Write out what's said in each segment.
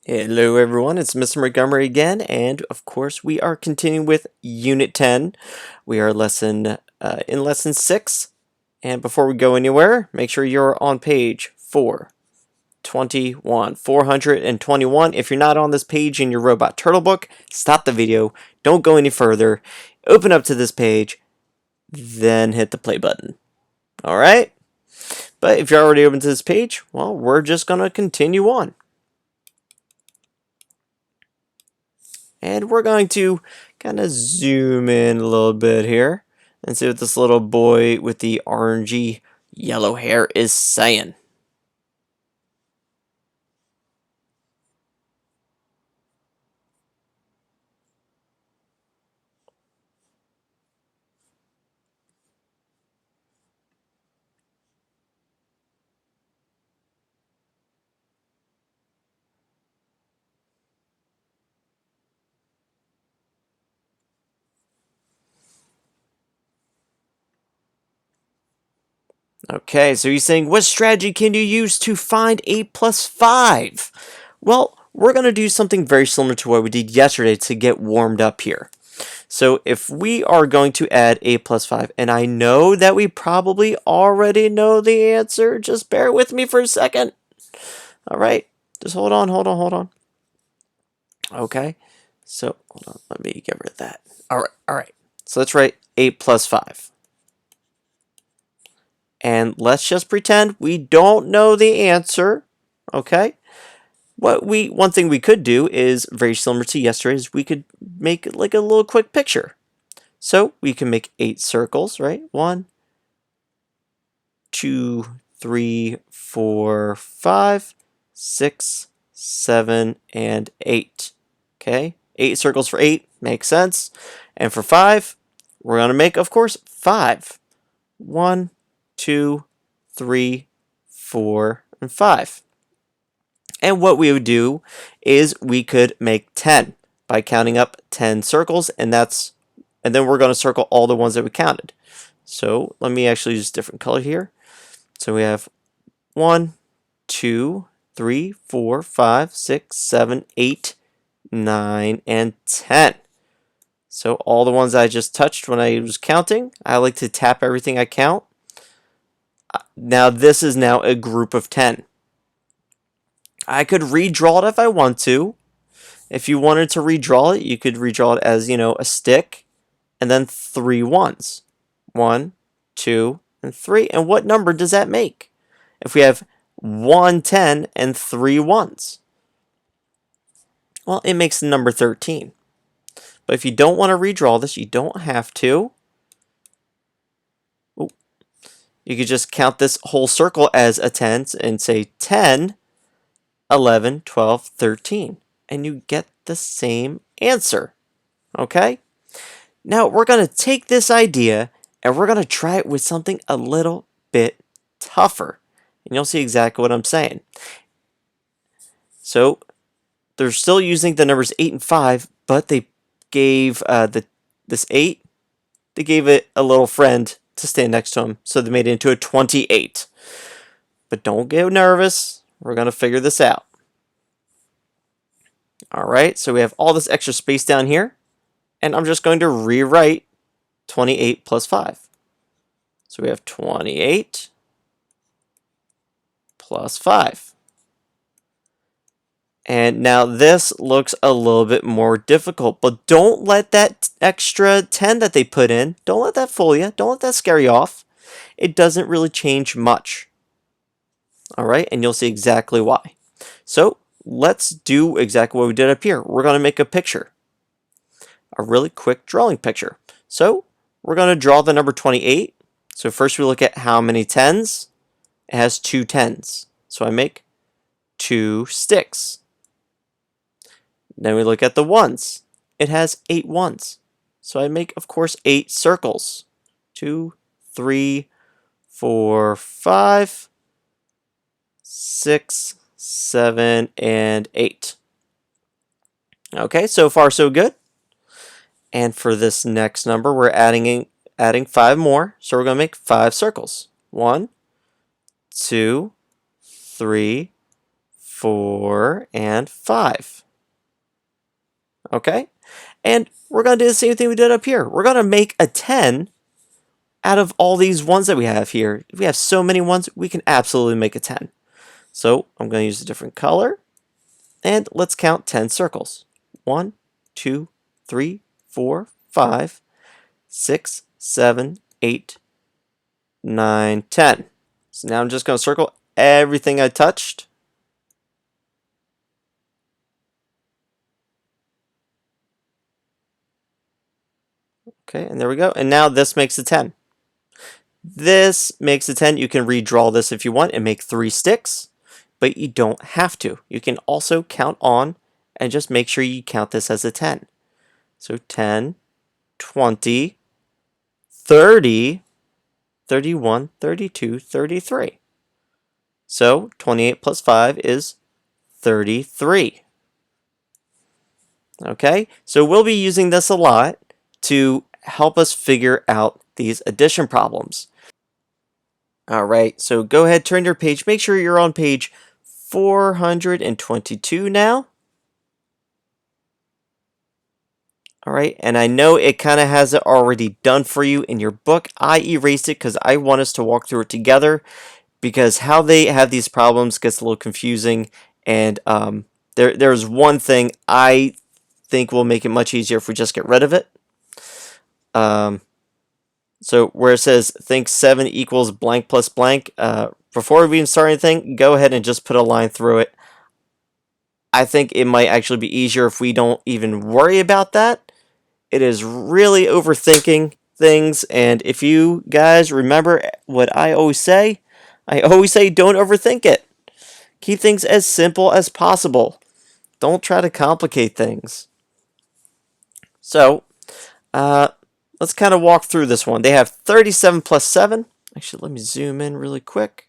Hello everyone, it's Mr. Montgomery again, and of course we are continuing with Unit 10. We are in Lesson 6, and before we go anywhere, make sure you're on page 421. 421. If you're not on this page in your Robot Turtle book, stop the video, don't go any further, open up to this page, then hit the play button. Alright? But if you're already open to this page, well, we're just going to continue on. And we're going to kind of zoom in a little bit here and see what this little boy with the orangey yellow hair is saying. Okay, so he's saying, what strategy can you use to find 8 plus 5? Well, we're going to do something very similar to what we did yesterday to get warmed up here. So if we are going to add 8 plus 5, and I know that we probably already know the answer, just bear with me for a second. All right, just hold on. Okay, so hold on, let me get rid of that. All right. So let's write 8 plus 5. And let's just pretend we don't know the answer, okay? One thing we could do is very similar to yesterday's. We could make like a little quick picture. So we can make 8 circles, right? 1, 2, 3, 4, 5, 6, 7, and 8. Okay, 8 circles for 8 makes sense. And for 5, we're going to make, of course, 5. 1, 2, 3, 4, and 5. And what we would do is we could make 10 by counting up 10 circles, and then we're going to circle all the ones that we counted. So let me actually use a different color here. So we have 1, 2, 3, 4, 5, 6, 7, 8, 9, and 10. So all the ones I just touched when I was counting, I like to tap everything I count. Now this is now a group of 10. I could redraw it if I want to. If you wanted to redraw it, you could redraw it as, a stick and then 3 ones. 1, 2, and 3. And what number does that make? If we have 1 10 and 3 ones. Well, it makes the number 13. But if you don't want to redraw this, you don't have to. You could just count this whole circle as a 10 and say 10, 11, 12, 13. And you get the same answer. Okay? Now we're going to take this idea and we're going to try it with something a little bit tougher. And you'll see exactly what I'm saying. So they're still using the numbers 8 and 5, but they gave this 8, they gave it a little friend to stand next to him, so they made it into a 28. But don't get nervous, we're going to figure this out. Alright, so we have all this extra space down here, and I'm just going to rewrite 28 plus 5. So we have 28 plus 5. And now this looks a little bit more difficult, but don't let that extra 10 that they put in, don't let that fool you, don't let that scare you off. It doesn't really change much. Alright, and you'll see exactly why. So let's do exactly what we did up here. We're going to make a picture. A really quick drawing picture. So we're going to draw the number 28. So first we look at how many 10s. It has 2 10s. So I make 2 sticks. Then we look at the ones. It has 8 ones. So I make, of course, 8 circles. 2, 3, 4, 5, 6, 7, and 8. Okay, so far so good. And for this next number, we're adding 5 more. So we're going to make 5 circles. 1, 2, 3, 4, and 5. Okay? And we're going to do the same thing we did up here. We're going to make a 10 out of all these ones that we have here. If we have so many ones, we can absolutely make a 10. So I'm going to use a different color. And let's count 10 circles. 1, 2, 3, 4, 5, 6, 7, 8, 9, 10. So now I'm just going to circle everything I touched. Okay, and there we go. And now this makes a 10. This makes a 10. You can redraw this if you want and make 3 sticks, but you don't have to. You can also count on and just make sure you count this as a 10. So 10, 20, 30, 31, 32, 33. So 28 plus 5 is 33. Okay, so we'll be using this a lot to help us figure out these addition problems. Alright, so go ahead, turn your page. Make sure you're on page 422 now. Alright, and I know it kind of has it already done for you in your book. I erased it because I want us to walk through it together, because how they have these problems gets a little confusing, and there's one thing I think will make it much easier if we just get rid of it. So where it says think 7 equals blank plus blank, before we even start anything, go ahead and just put a line through it. I think it might actually be easier if we don't even worry about that. It is really overthinking things, and if you guys remember what I always say don't overthink it. Keep things as simple as possible. Don't try to complicate things. So, let's kind of walk through this one. They have 37 plus 7. Actually, let me zoom in really quick,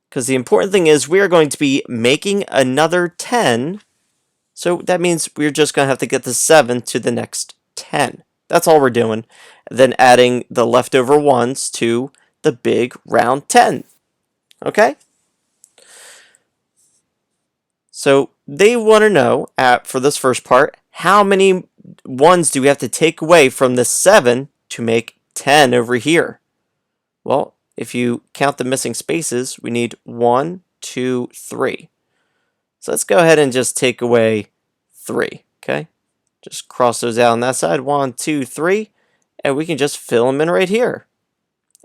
because the important thing is we are going to be making another 10. So that means we're just going to have to get the 7 to the next 10. That's all we're doing. Then adding the leftover ones to the big round 10. Okay? So they want to know, for this first part, how many ones do we have to take away from the 7 to make 10 over here? Well, if you count the missing spaces, we need 1, 2, 3. So let's go ahead and just take away 3, okay? Just cross those out on that side, 1, 2, 3, and we can just fill them in right here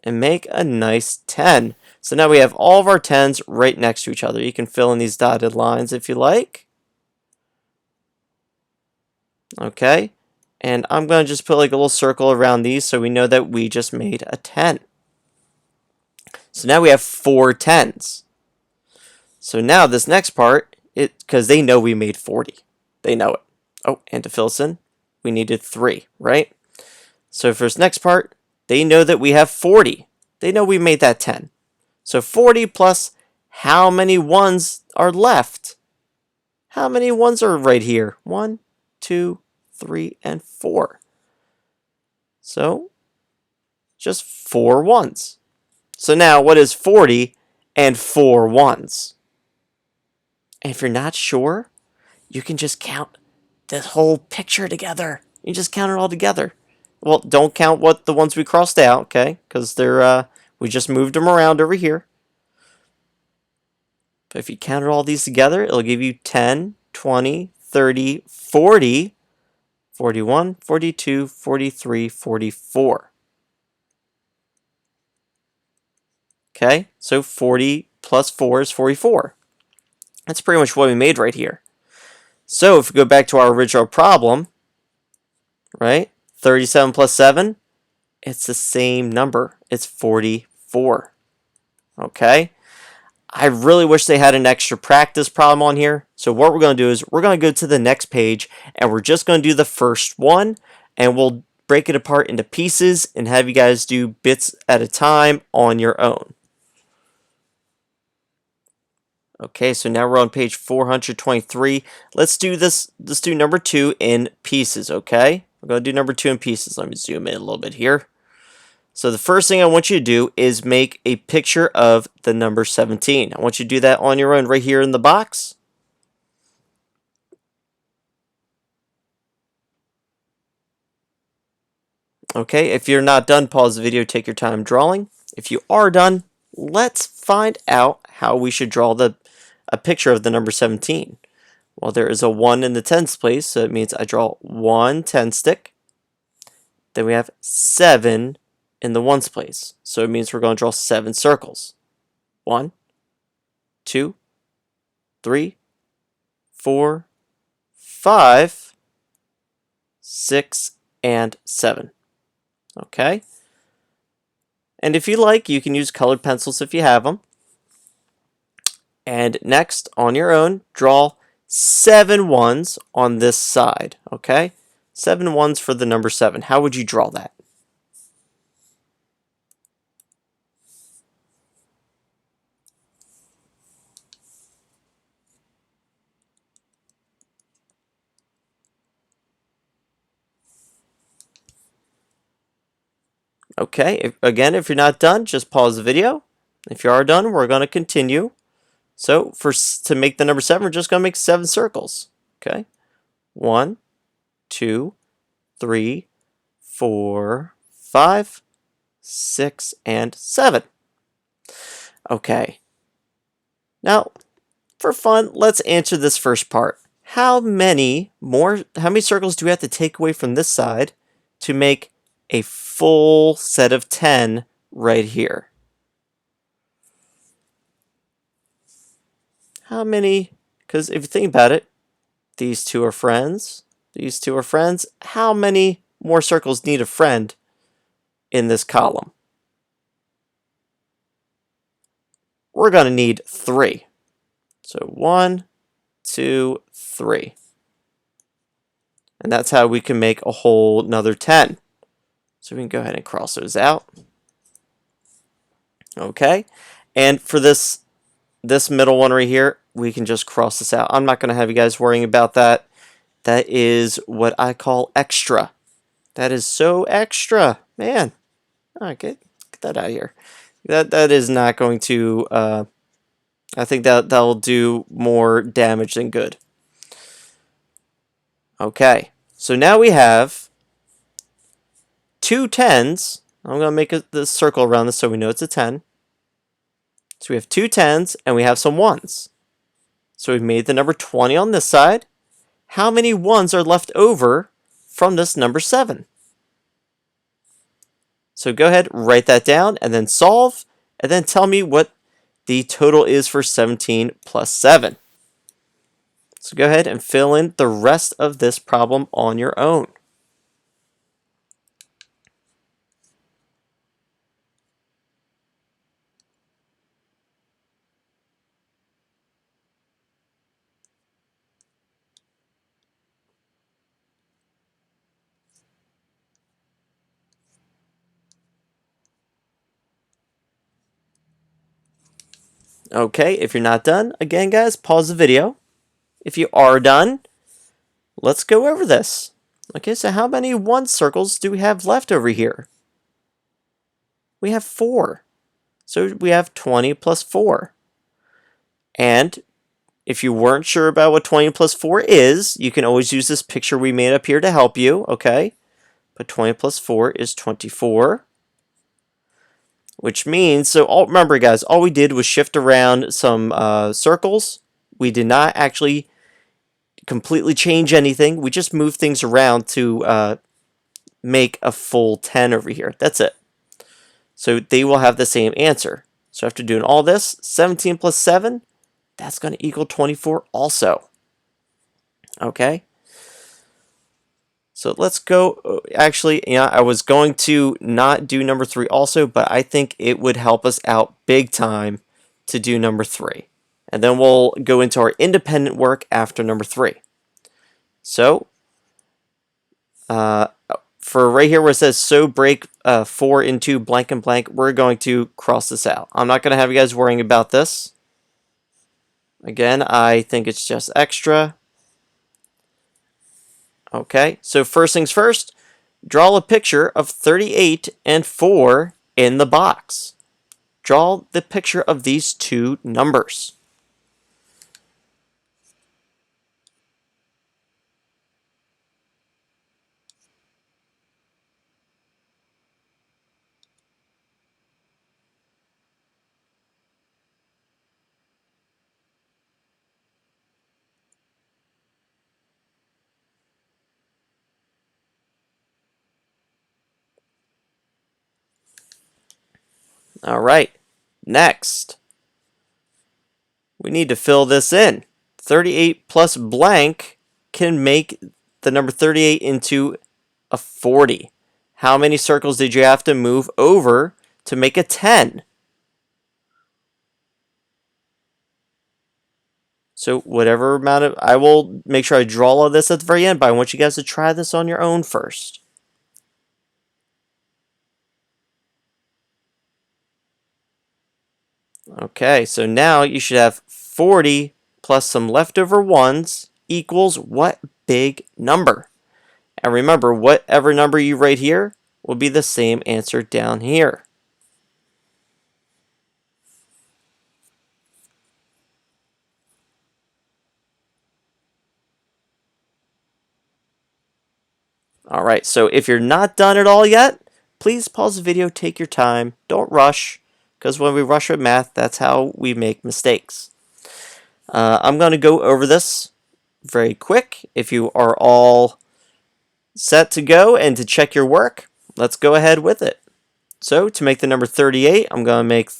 and make a nice 10. So now we have all of our 10s right next to each other. You can fill in these dotted lines if you like. Okay, and I'm going to just put like a little circle around these so we know that we just made a 10. So now we have 4 10s. So now this next part, because they know we made 40. They know it. Oh, and to fill us in, we needed 3, right? So for this next part, they know that we have 40. They know we made that 10. So 40 plus how many ones are left? How many ones are right here? 1, 2, 3, and 4. So just 4 ones. So now what is 40 and 4 ones? And if you're not sure, you can just count this whole picture together. You just count it all together. Well, don't count the ones we crossed out, okay? Because we just moved them around over here. But if you counted all these together, it'll give you 10, 20, 30, 40, 41, 42, 43, 44. Okay, so 40 plus 4 is 44. That's pretty much what we made right here. So if we go back to our original problem, right, 37 plus 7, it's the same number. It's 44. Okay? I really wish they had an extra practice problem on here. So what we're going to do is we're going to go to the next page, and we're just going to do the first one, and we'll break it apart into pieces and have you guys do bits at a time on your own. Okay, so now we're on page 423. Let's do this. Let's do number 2 in pieces, okay? We're going to do number 2 in pieces. Let me zoom in a little bit here. So the first thing I want you to do is make a picture of the number 17. I want you to do that on your own right here in the box. Okay, if you're not done, pause the video, take your time drawing. If you are done, let's find out how we should draw a picture of the number 17. Well, there is a 1 in the tens place, so it means I draw 1 10 stick. Then we have 7 in the ones place, so it means we're going to draw 7 circles. 1, 2, 3, 4, 5, 6, and 7. Okay? And if you like, you can use colored pencils if you have them. And next, on your own, draw 7 ones on this side. Okay? 7 ones for the number 7. How would you draw that? Okay, if you're not done, just pause the video. If you are done, we're going to continue. So to make the number 7, we're just going to make 7 circles. Okay, 1, 2, 3, 4, 5, 6, and 7. Okay, now for fun, let's answer this first part. How many circles do we have to take away from this side to make a full set of 10 right here? How many? Because if you think about it, these two are friends. These two are friends. How many more circles need a friend in this column? We're going to need 3. So 1, 2, 3. And that's how we can make a whole another 10. So we can go ahead and cross those out. Okay. And for this middle one right here, we can just cross this out. I'm not going to have you guys worrying about that. That is what I call extra. That is so extra. Man. All right, get that out of here. That is not going to... I think that'll do more damage than good. Okay. So now we have 2 10s. I'm going to make the circle around this so we know it's a 10. So we have 2 10s and we have some 1s. So we've made the number 20 on this side. How many 1s are left over from this number 7? So go ahead, write that down, and then solve, and then tell me what the total is for 17 plus 7. So go ahead and fill in the rest of this problem on your own. Okay, if you're not done, again guys, pause the video. If you are done, let's go over this. Okay, so how many 1 circles do we have left over here? We have 4. So we have 20 plus 4. And if you weren't sure about what 20 plus 4 is, you can always use this picture we made up here to help you, okay? But 20 plus 4 is 24. Which means, remember guys, all we did was shift around some circles. We did not actually completely change anything. We just moved things around to make a full 10 over here. That's it. So they will have the same answer. So after doing all this, 17 plus 7, that's going to equal 24 also. Okay? So let's go. Actually, I was going to not do number 3 also, but I think it would help us out big time to do number 3. And then we'll go into our independent work after number 3. So, for right here where it says, so break 4 into blank and blank, we're going to cross this out. I'm not going to have you guys worrying about this. Again, I think it's just extra. Okay, so first things first, Draw a picture of 38 and 4 in the box. Draw the picture of these two numbers. All right, next, we need to fill this in. 38 plus blank can make the number 38 into a 40. How many circles did you have to move over to make a 10? So whatever amount of, I will make sure I draw all of this at the very end, but I want you guys to try this on your own first. Okay, so now you should have 40 plus some leftover ones equals what big number? And remember, whatever number you write here will be the same answer down here. All right, so if you're not done it all yet, please pause the video, take your time, don't rush, because when we rush with math, that's how we make mistakes. I'm going to go over this very quick. If you are all set to go and to check your work, let's go ahead with it. So to make the number 38, I'm going to make,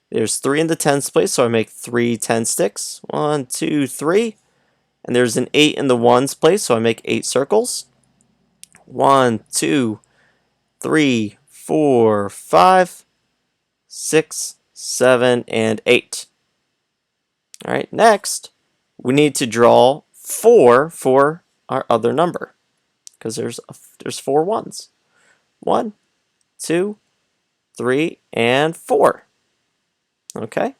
there's 3 in the tens place, so I make 3 10 sticks. 1, 2, 3. And there's an 8 in the ones place, so I make 8 circles. 1, 2, 3, 4, 5, 6, 7, and 8. All right, next, we need to draw 4 for our other number, because there's 4 ones. 1, 2, 3, and 4. Okay.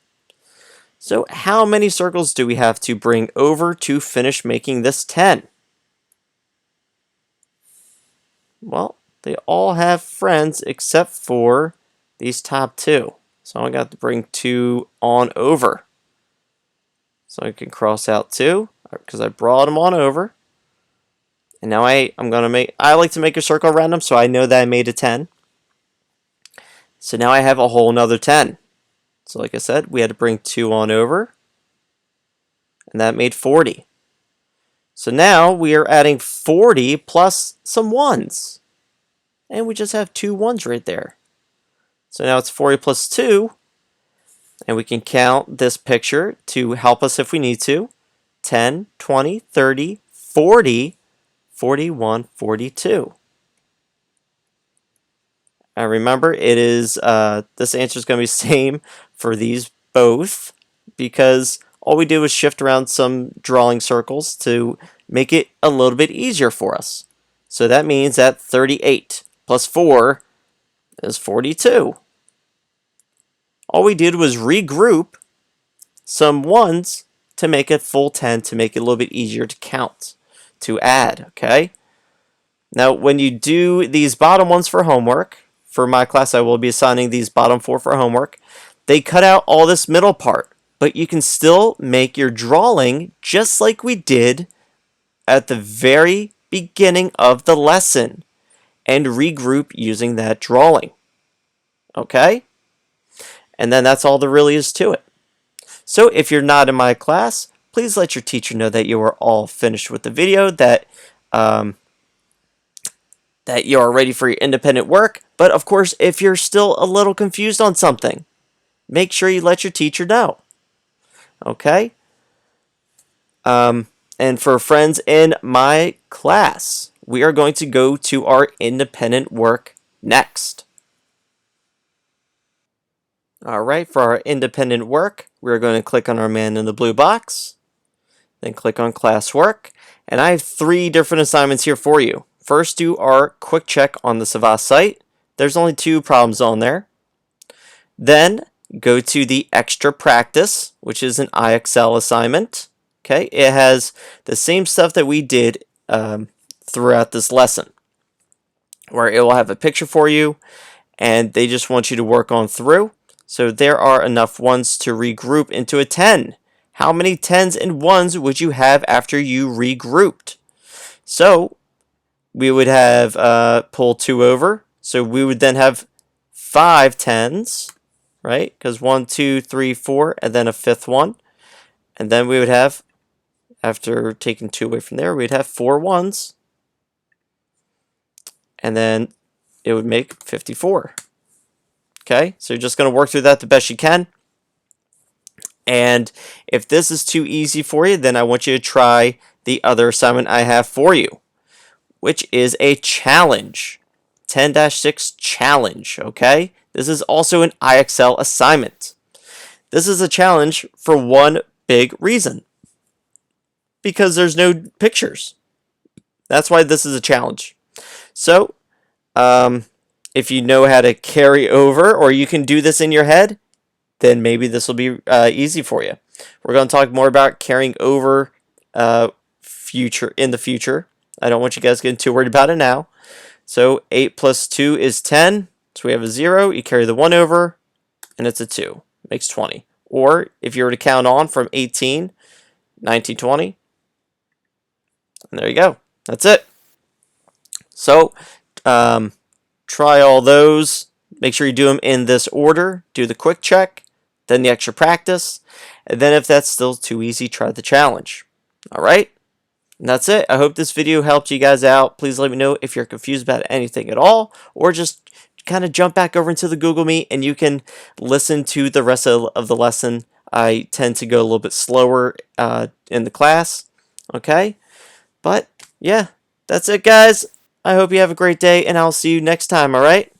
So how many circles do we have to bring over to finish making this 10? Well, they all have friends except for these top 2. So I got to bring 2 on over. So I can cross out 2 because I brought them on over. And now I like to make a circle around them so I know that I made a 10. So now I have a whole nother 10. So like I said, we had to bring 2 on over. And that made 40. So now we are adding 40 plus some 1s. And we just have 2 1s right there. So now it's 40 plus 2. And we can count this picture to help us if we need to. 10, 20, 30, 40, 41, 42. And remember, it is this answer is going to be the same for these both, because all we do is shift around some drawing circles to make it a little bit easier for us. So that means that 38 plus 4 is 42. All we did was regroup some 1s to make it full 10, to make it a little bit easier to count, to add, okay? Now, when you do these bottom ones for homework, for my class I will be assigning these bottom 4 for homework, they cut out all this middle part, but you can still make your drawing just like we did at the very beginning of the lesson and regroup using that drawing, okay? And then that's all there really is to it. So if you're not in my class, please let your teacher know that you are all finished with the video, that you are ready for your independent work. But of course, if you're still a little confused on something, make sure you let your teacher know. Okay? And for friends in my class, we are going to go to our independent work next. Alright, for our independent work, we're going to click on our man in the blue box, then click on classwork, and I have 3 different assignments here for you. First, do our quick check on the SAVVAS site. There's only 2 problems on there. Then, go to the extra practice, which is an IXL assignment. Okay, it has the same stuff that we did throughout this lesson. where it will have a picture for you, and they just want you to work on through. So there are enough ones to regroup into a 10. How many 10s and 1s would you have after you regrouped? So we would have pull 2 over. So we would then have 5 10s, right? Because 1, 2, 3, 4, and then a 5th one. And then we would have, after taking 2 away from there, we'd have 4 1s. And then it would make 54. Okay, so you're just going to work through that the best you can. And if this is too easy for you, then I want you to try the other assignment I have for you, which is a challenge. 10-6 challenge, okay? This is also an IXL assignment. This is a challenge for one big reason. Because there's no pictures. That's why this is a challenge. So, if you know how to carry over, or you can do this in your head, then maybe this will be easy for you. We're going to talk more about carrying over in the future. I don't want you guys getting too worried about it now. So 8 plus 2 is 10. So we have a 0. You carry the 1 over, and it's a 2. Makes 20. Or if you were to count on from 18, 19, 20. And there you go. That's it. So try all those. Make sure you do them in this order. Do the quick check, then the extra practice, and then if that's still too easy, try the challenge. All right? And that's it. I hope this video helped you guys out. Please let me know if you're confused about anything at all, or just kind of jump back over into the Google Meet and you can listen to the rest of the lesson. I tend to go a little bit slower in the class. Okay? But yeah, that's it, guys. I hope you have a great day, and I'll see you next time, all right?